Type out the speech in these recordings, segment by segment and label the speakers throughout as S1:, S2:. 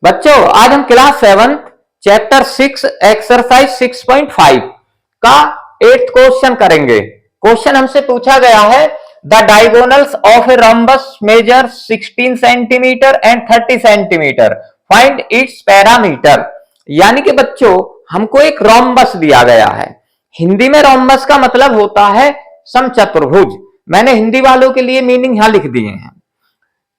S1: बच्चों आज हम क्लास 7 चैप्टर 6 एक्सरसाइज 6.5 का 8th क्वेश्चन करेंगे। क्वेश्चन हमसे पूछा गया है the diagonals of a rhombus measure 16 centimetre and 30 centimetre, find its perimeter. यानी कि बच्चों हमको एक रोम्बस दिया गया है। हिंदी में रोम्बस का मतलब होता है समचतुर्भुज। मैंने हिंदी वालों के लिए मीनिंग यहां लिख दिए हैं।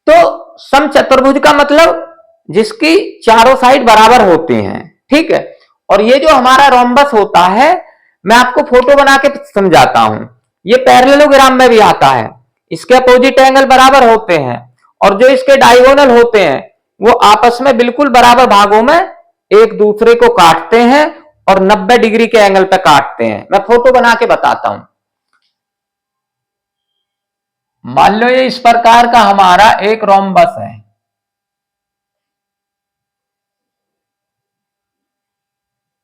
S1: तो समचतुर्भुज का मतलब जिसकी चारों साइड बराबर होती हैं, ठीक है। और ये जो हमारा रोम्बस होता है, मैं आपको फोटो बना के समझाता हूं। ये पैरेललोग्राम में भी आता है। इसके अपोजिट एंगल बराबर होते हैं और जो इसके डायगोनल होते हैं वो आपस में बिल्कुल बराबर भागों में एक दूसरे को काटते हैं और 90 डिग्री के एंगल पे काटते हैं। मैं फोटो बना के बताता हूं। मान लो ये इस प्रकार का हमारा एक रोम्बस है।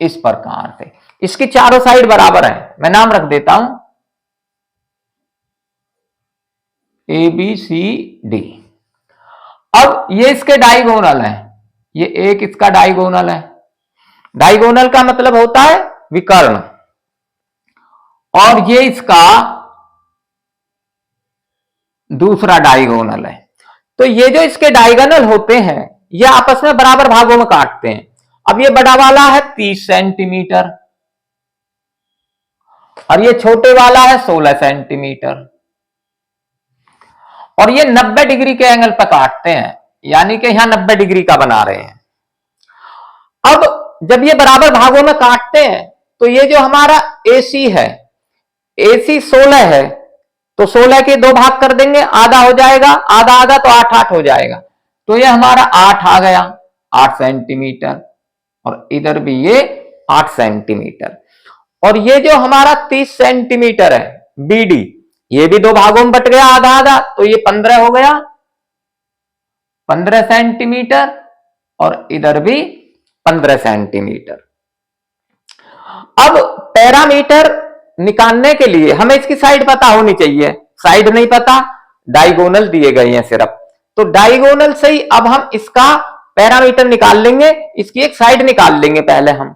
S1: इस प्रकार से इसकी चारों साइड बराबर है। मैं नाम रख देता हूं ए बी सी डी। अब ये इसके डायगोनल है। ये एक इसका डायगोनल है। डायगोनल का मतलब होता है विकर्ण। और ये इसका दूसरा डायगोनल है। तो ये जो इसके डायगोनल होते हैं ये आपस में बराबर भागों में काटते हैं। अब ये बड़ा वाला है 30 सेंटीमीटर और ये छोटे वाला है 16 सेंटीमीटर और ये 90 डिग्री के एंगल पर काटते हैं, यानी कि यहां 90 डिग्री का बना रहे हैं। अब जब ये बराबर भागों में काटते हैं तो ये जो हमारा AC है, AC 16 है, तो 16 के 2 भाग कर देंगे, आधा हो जाएगा, आधा आधा तो 8 हो जाएगा। तो ये हमारा 8 आ गया, 8 सेंटीमीटर। और इधर भी ये 8 सेंटीमीटर। और ये जो हमारा 30 सेंटीमीटर है BD, ये भी 2 भागों में बट गया, आधा आधा, तो ये 15 हो गया, 15 सेंटीमीटर। और इधर भी 15 सेंटीमीटर। अब पैरामीटर निकालने के लिए हमें इसकी साइड पता होनी चाहिए। साइड नहीं पता, डायगोनल दिए गए हैं सिर्फ, तो डायगोनल से ही अब हम इसका पैरामीटर निकाल लेंगे। इसकी एक साइड निकाल लेंगे पहले हम।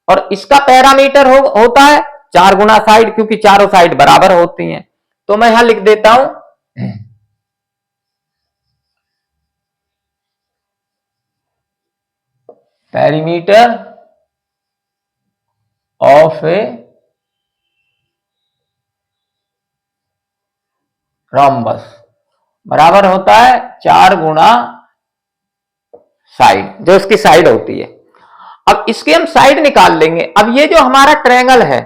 S1: और इसका पैरामीटर होता है 4 गुना साइड, क्योंकि चारों साइड बराबर होती हैं। तो मैं यहां लिख देता हूं पेरीमीटर ऑफ ए रोम्बस बराबर होता है 4 गुना साइड, जो इसकी साइड होती है। अब इसके हम साइड निकाल लेंगे। अब ये जो हमारा ट्रायंगल है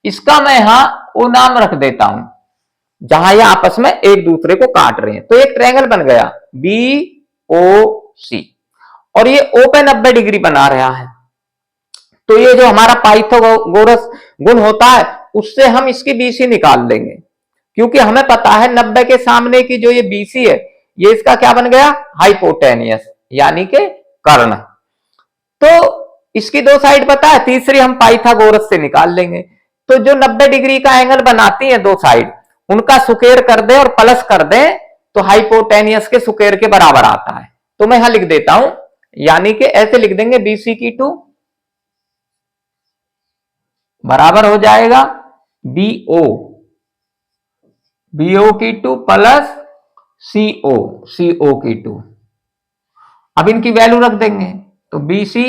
S1: इसका मैं यहां ओ नाम रख देता हूं, जहां ये आपस में एक दूसरे को काट रहे हैं। तो एक ट्रायंगल बन गया BOC और ये O पे 90 डिग्री बना रहा है। तो ये जो हमारा पाइथागोरस गुण होता है उससे हम इसकी BC निकाल लेंगे, क्योंकि हमें पता है 90 के सामने की जो ये BC है ये इसका क्या बन गया, हाइपोटेनियस, यानी कि कर्ण। तो इसकी 2 साइड पता है, तीसरी हम पाइथागोरस से निकाल लेंगे। तो जो 90 डिग्री का एंगल बनाती है 2 साइड, उनका सुकेर कर दे और प्लस कर दे तो हाइपोटेनियस के सुकेर के बराबर आता है। तो मैं यहां लिख देता हूं, यानी कि ऐसे लिख देंगे BC की 2 बराबर हो जाएगा BO की 2 प्लस CO की 2। अब इनकी वैल्यू रख देंगे तो BC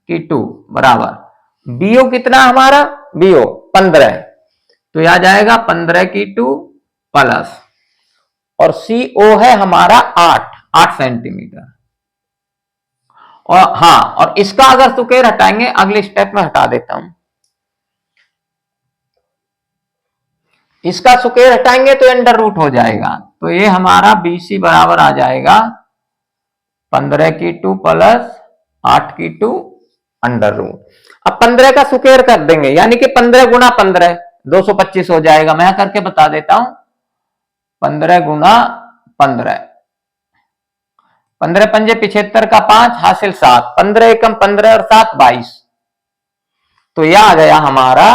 S1: की 2 बराबर BO कितना हमारा, BO 15, तो यह जाएगा 15 की 2 प्लस और CO है हमारा 8 सेंटीमीटर। और हाँ, और इसका अगर सुकेर हटाएंगे, अगले स्टेप में हटा देता हूं, इसका सुकेर हटाएंगे तो अंडर रूट हो जाएगा। तो ये हमारा BC बराबर आ जाएगा 15 की 2 प्लस 8 की 2 अंडर रूट। अब 15 का सुकेर कर देंगे, यानी कि 15 गुना 15 225 हो जाएगा। मैं करके बता देता हूं, 15 गुना 15, 15 पंजे 75 का 5 हासिल 7, 15 एकम 15 और 7 22। तो यह आ गया हमारा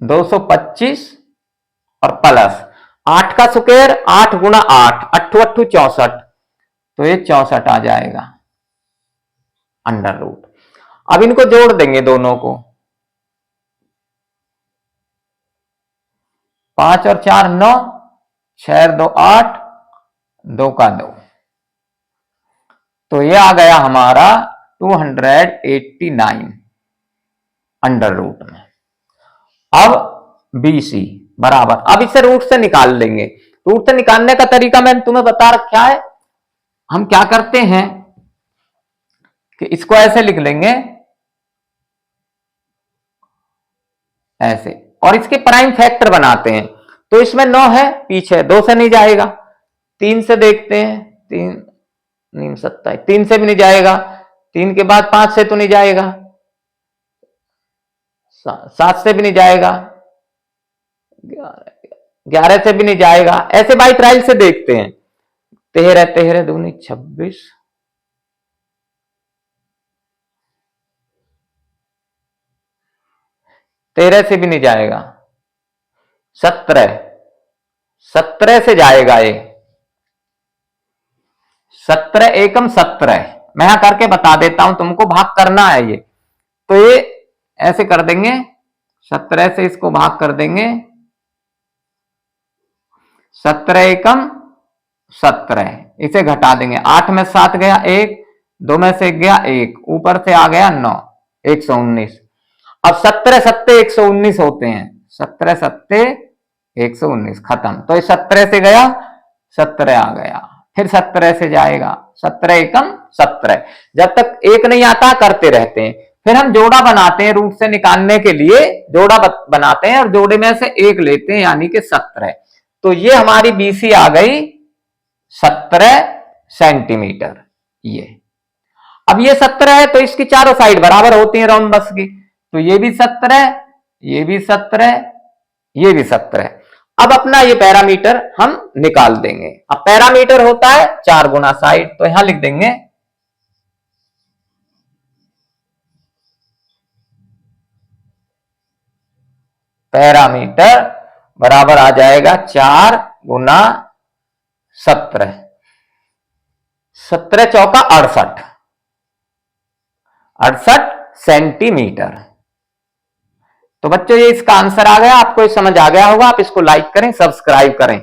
S1: 225 और प्लस 8 का सुकेर 8 गुना 8, 8 8 64, तो ये 64 आ जाएगा अंडर रूट। अब इनको जोड़ देंगे दोनों को, 5 और 4 9, 6 और 2 8, 2 का 2, तो ये आ गया हमारा 289 अंडर रूट में। अब BC बराबर, अब इसे रूट से निकाल लेंगे। रूट से निकालने का तरीका मैंने तुम्हें बता रखा है। हम क्या करते हैं कि इसको ऐसे लिख लेंगे, ऐसे, और इसके प्राइम फैक्टर बनाते हैं। तो इसमें 9 है, पीछे 2 से नहीं जाएगा, 3 से देखते हैं, 3 9 27, 3 से भी नहीं जाएगा, 3 के बाद 5 से तो नहीं जाएगा, 7 से भी नहीं जाएगा, 11 से भी नहीं जाएगा। ऐसे बाई ट्रायल से देखते हैं, 13 13 दूनी 26, 13 से भी नहीं जाएगा, 17 17 से जाएगा, ये 17 एकम 17, मैं यहां करके बता देता हूं तुमको, भाग करना है ये। तो ये ऐसे कर देंगे, 17 से इसको भाग कर देंगे, 17 एकम 17, इसे घटा देंगे, 8 में 7 गया 1, 2 में से गया 1, ऊपर से आ गया 9, 119। अब 17 सत्ते 119 होते हैं, 17 सत्ते 119, खत्म। तो ये 17 से गया, 17 आ गया, फिर 17 से जाएगा, 17 एकम 17, जब तक एक नहीं आता करते रहते हैं। फिर हम जोड़ा बनाते हैं, रूट से निकालने के लिए जोड़ा बनाते हैं और जोड़े में से एक लेते हैं, यानी कि 17। तो ये हमारी BC आ गई 17 सेंटीमीटर। ये अब ये 17 है तो इसकी चारों साइड बराबर होती है रोम्बस की, तो ये भी 17, ये भी 17, ये भी 17। अब अपना ये पैरामीटर हम निकाल देंगे। अब पैरामीटर होता है 4 गुना साइड, तो यहां लिख देंगे पैरामीटर बराबर आ जाएगा 4 गुना 17, 17 चौका 68, 68 सेंटीमीटर। तो बच्चों ये इसका आंसर आ गया, आपको ये समझ आ गया होगा। आप इसको लाइक करें, सब्सक्राइब करें।